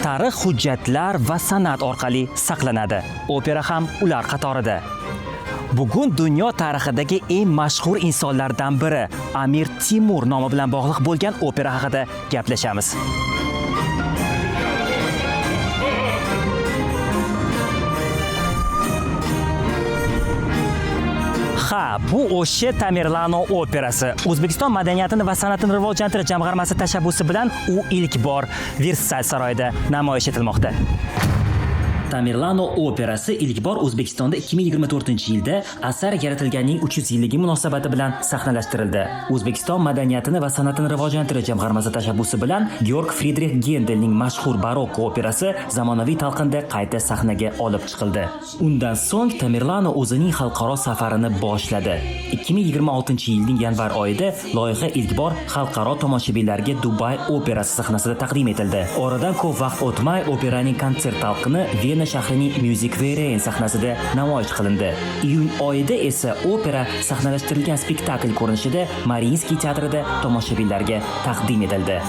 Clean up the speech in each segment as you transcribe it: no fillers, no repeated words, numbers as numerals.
tarix, hujjatlar va san'at orqali saqlanadi. Opera ham ular qatorida. Bugun dunyo tarixidagi eng mashhur insonlardan biri Amir Temur nomi bilan bog'liq bo'lgan opera haqida gaplashamiz. Bu o'sha Tamerlano operasi. O'zbekiston madaniyatini va san'atini rivojlantirish jamg'armasi tashabbusi bilan u ilk bor Versal saroyida namoyish etilmoqda. Tamerlano operasi ilk bor O'zbekistonda 2024-yilda asar yaratilganining 300 yilligi munosabati bilan sahnalashtirildi. O'zbekiston madaniyatini va san'atini rivojlantirish jamg'armasi tashabbusi bilan Georg Friedrich Gendelning mashhur barokko operasi zamonaviy talqinda qayta sahnaga olib chiqildi. Undan so'ng Tamerlano o'zining xalqaro safarini boshladi. 2026-yilning yanvar oyida loyiha ilk bor xalqaro tomoshabinlarga Dubay operasi sahnasida taqdim etildi. Oradan ko'p vaqt o'tmay operaning konsert talqini Vena shahrining Music Verein sahnasida namoyish qilindi. Iyun oyida esa opera sahnalashtirilgan spektakl ko'rinishida Mariinskiy teatrida tomoshabinlarga taqdim etildi.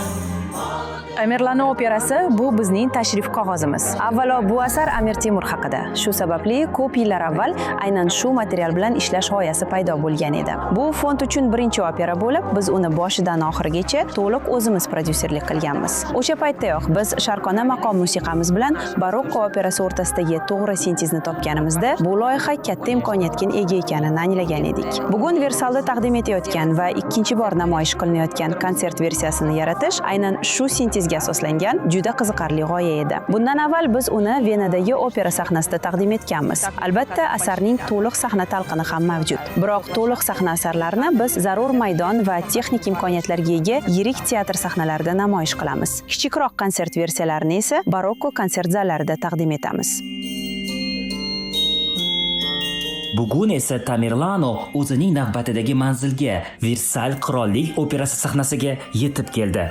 Tamerlano operasi bu bizning tashrif qog'ozimiz. Avvalo bu asar Amir Temur haqida. Shu sababli ko'p yillar avval aynan shu material bilan ishlash g'oyasi paydo bo'lgan edi. Bu fond uchun birinchi opera bo'lib, biz uni boshidan oxirigacha to'liq o'zimiz prodyuserlik qilganmiz. O'sha paytdayoq biz sharqona maqom musiqamiz bilan barokko operasi o'rtasidagi to'g'ri sintezni topganimizda, bu loyiha katta imkoniyatga ega ekanini anglagan edik. Bugun Versalda taqdim etayotgan va ikkinchi bor namoyish qilinayotgan konsert versiyasini yaratish aynan shu sintezga asoslangan juda qiziqarli g'oya edi. Bundan avval biz uni Venadagi opera sahnasida taqdim etganmiz. Albatta, asarning to'liq sahna talqini ham mavjud. Biroq to'liq sahna asarlarini biz zarur maydon va texnik imkoniyatlarga ega yirik teatr sahnalarida namoyish qilamiz. Kichikroq konsert versiyalarini esa barokko konsert zallarida taqdim etamiz. Bugun esa Tamerlano o'zining navbatidagi manzilga Versal qirollik operasi sahnasiga yetib keldi.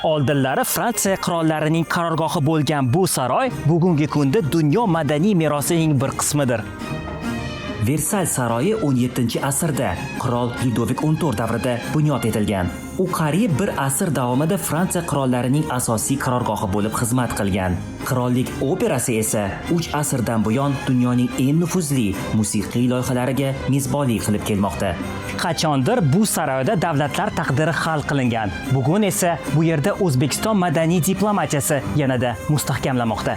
Oldinlari Fransiya qirollarining qarorgohi bo'lgan bu saroy bugungi kunda dunyo madaniy merosining bir qismidir. Versal saroyi 17-asrda qirol Ludovik XIV davrida bunyod etilgan. U qariyb bir asr davomida Fransiya qirollarining asosiy qarorgohi bo'lib xizmat qilgan. Qirollik operasi esa 3 asrdan buyon dunyoning eng nufuzli musiqiy loyihalariga mezbonlik qilib kelmoqda. Qachondir bu saroyda davlatlar taqdiri hal qilingan. Bugun esa bu yerda O'zbekiston madaniy diplomatiyasi yanada mustahkamlamoqda.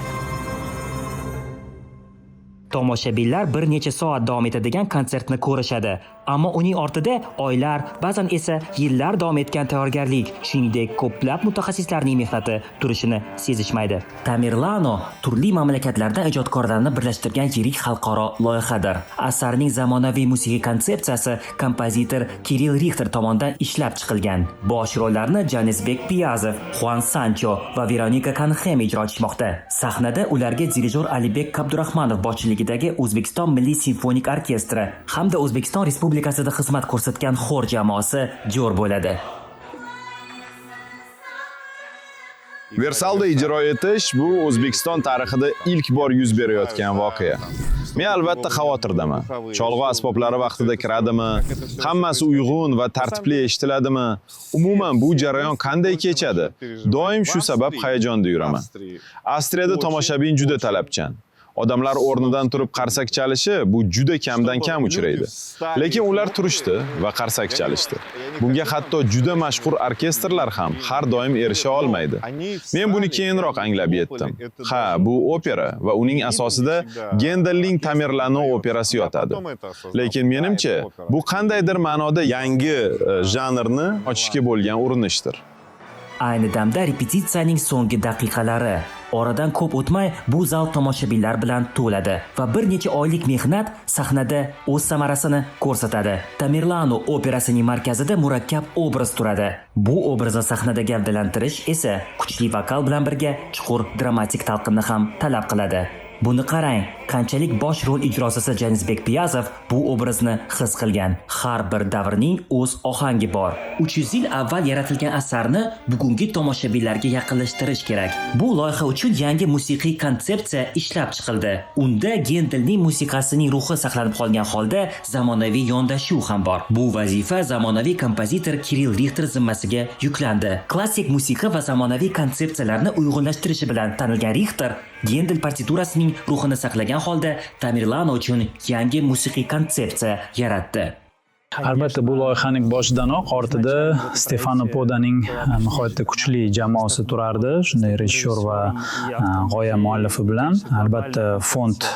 Tomoshabinlar bir necha soat davom etadigan konsertni ko'rishadi, ammo uning ortida oylar, ba'zan esa yillar davom etgan tayyorgarlik, shuningdek ko'plab mutaxassislarning mehnati turishini sezishmaydi. Tamerlano turli mamlakatlardan ijodkorlarni birlashtirgan yirik xalqaro loyihadir. Asarning zamonaviy musiqiy konsepsiyasi kompozitor Kirill Richter tomonidan ishlab chiqilgan. Bosh rollarni Janisbek Piyazov, Juan Sancho va Veronika Kanxem ijro etishmoqda. Sahnada ularga dirijor Alibek Abdurahmonov boshchiligidagi O'zbekiston Milliy simfonik orkestri hamda O'zbekiston Respublikasida xizmat ko'rsatgan xor jamoasi jo'r bo'ladi. Versalda ijro etish bu O'zbekiston tarixida ilk bor yuz berayotgan voqea. Men albatta xavotirdaman. Cholg'u asboblari vaqtida kiradimi? Hammasi uyg'un va tartibli eshitiladimi? Umuman bu jarayon qanday kechadi? Doim shu sabab hayajonda yuraman. Avstriyada tomoshabin juda talabchan. Odamlar o'rnidan turib qarsak chalishi bu juda kamdan kam uchraydi. Lekin ular turishdi va qarsak chalishdi. Bunga hatto juda mashhur orkestrlar ham har doim erisha olmaydi. Men buni keyinroq anglab yetdim. Ha, bu opera va uning asosida Gendelning Tamerlano operasi yotadi. Lekin menimcha, bu qandaydir ma'noda yangi janrni ochishga bo'lgan urinishdir. Ayni damda repetitsiyaning so'nggi daqiqalari. Oradan ko'p o'tmay bu zal tomoshabinlar bilan to'ladi va bir necha oylik mehnat sahnada o'z samarasini ko'rsatadi. Tamerlano operasining markazida murakkab obraz turadi. Bu obrazni sahnada gavdalantirish esa kuchli vokal bilan birga chuqur dramatik talqinni ham talab qiladi. Buni qarang, qanchalik bosh rol ijrochisi Janizbek Piyazov bu obrazni his qilgan. Har bir davrning o'z ohangi bor. 300 yil avval yaratilgan asarni bugungi tomoshabinlarga yaqinlashtirish kerak. Bu loyiha uchun yangi musiqiy konsepsiya ishlab chiqildi. Unda Gendelning musiqasining ruhi saqlanib qolgan holda zamonaviy yondashuv ham bor. Bu vazifa zamonaviy kompozitor Kirill Richter zimmasiga yuklandi. Klassik musiqa va zamonaviy konsepsiyalarni uyg'unlashtirishi bilan tanilgan Richter Gendel partiturasining ruhini saqlagan holda Tamerlano uchun yangi musiqiy konsepsiya yaratdi. Albatta bu loyihaning boshidanoq ortida Stefano Podaning nihoyatda kuchli jamoasi turardi, shunday rejissyor va g'oya muallifi bilan. Albatta fond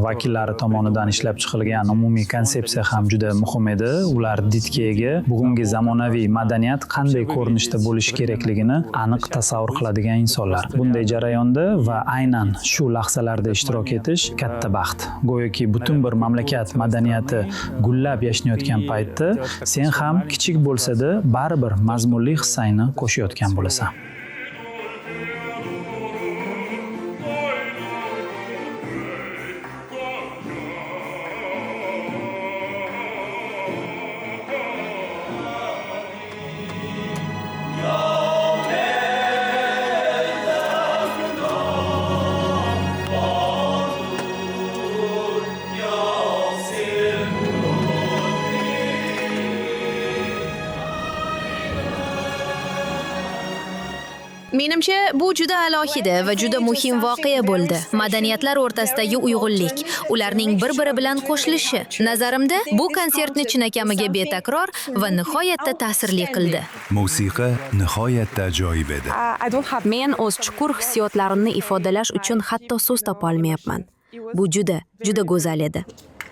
vakillari tomonidan ishlab chiqilgan umumiy konsepsiya ham juda muhim edi. Ular didga ega bugungi zamonaviy madaniyat qanday ko'rinishda bo'lishi kerakligini aniq tasavvur qiladigan insonlar. Bunday jarayonda va aynan shu lahzalarda ishtirok etish katta baxt. Go'yoki butun bir mamlakat madaniyati gullab yashnayotgan paytda sen ham kichik bo'lsa-da baribir mazmunli hissangni qo'shayotgan bo'lasan. Menimcha bu juda alohida va juda muhim voqea bo'ldi. Madaniyatlar o'rtasidagi uyg'unlik, ularning bir-biri bilan qo'shilishi. Nazarimda, bu konsertni chinakamiga betakror va nihoyatda ta'sirli qildi. Musiqa nihoyatda ajoyib edi. Men o'z chuqur hissiyotlarimni ifodalash uchun hatto so'z topa olmayapman. Bu juda go'zal edi.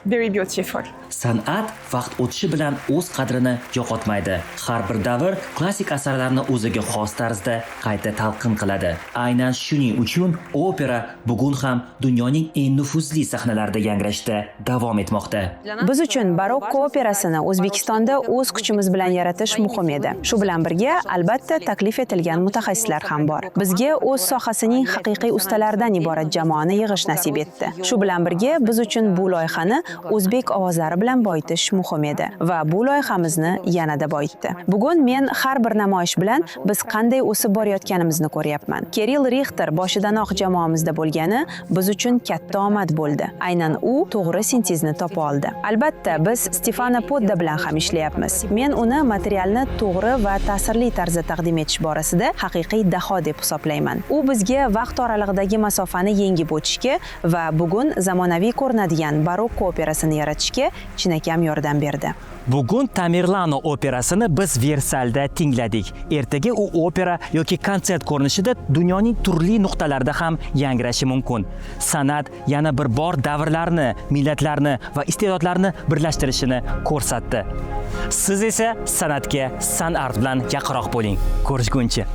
Very beautiful. San'at vaqt o'tishi bilan o'z qadrini yo'qotmaydi. Har bir davr klassik asarlarni o'ziga xos tarzda qayta talqin qiladi. Aynan shuning uchun opera bugun ham dunyoning eng nufuzli sahnalarida yangrashda davom etmoqda. Biz uchun barokko operasini O'zbekistonda o'z kuchimiz bilan yaratish muhim edi. Shu bilan birga albatta taklif etilgan mutaxassislar ham bor. Bizga o'z sohasining haqiqiy ustalaridan iborat jamoani yig'ish nasib etdi. Shu bilan birga biz uchun bu loyihani o'zbek ovozlari bilan boyitish muhim edi va bu loyihamizni yanada boyitdi. Bugun men har bir namoyish bilan biz qanday o'sib borayotganimizni ko'ryapman. Kirill Richter boshidanoq jamoamizda bo'lgani biz uchun katta omad bo'ldi. Aynan u to'g'ri sintezni topa oldi. Albatta biz Stefano Podda bilan ham ishlayapmiz. Men uni materialni to'g'ri va ta'sirli tarzda taqdim etish borasida haqiqiy daho deb hisoblayman. U bizga vaqt oralig'idagi masofani yengib o'tishga va bugun zamonaviy ko'rinadigan barokko operasini yaratishga chinakam yordam berdi. Bugun Tamerlano operasini biz Versalda tingladik. Ertaga u opera yoki konsert ko'rinishida dunyoning turli nuqtalarida ham yangrashi mumkin. San'at yana bir bor davrlarni, millatlarni va iste'dodlarni birlashtirishini ko'rsatdi. Siz esa san'atga, san'at bilan yaqinroq bo'ling. Ko'rishguncha.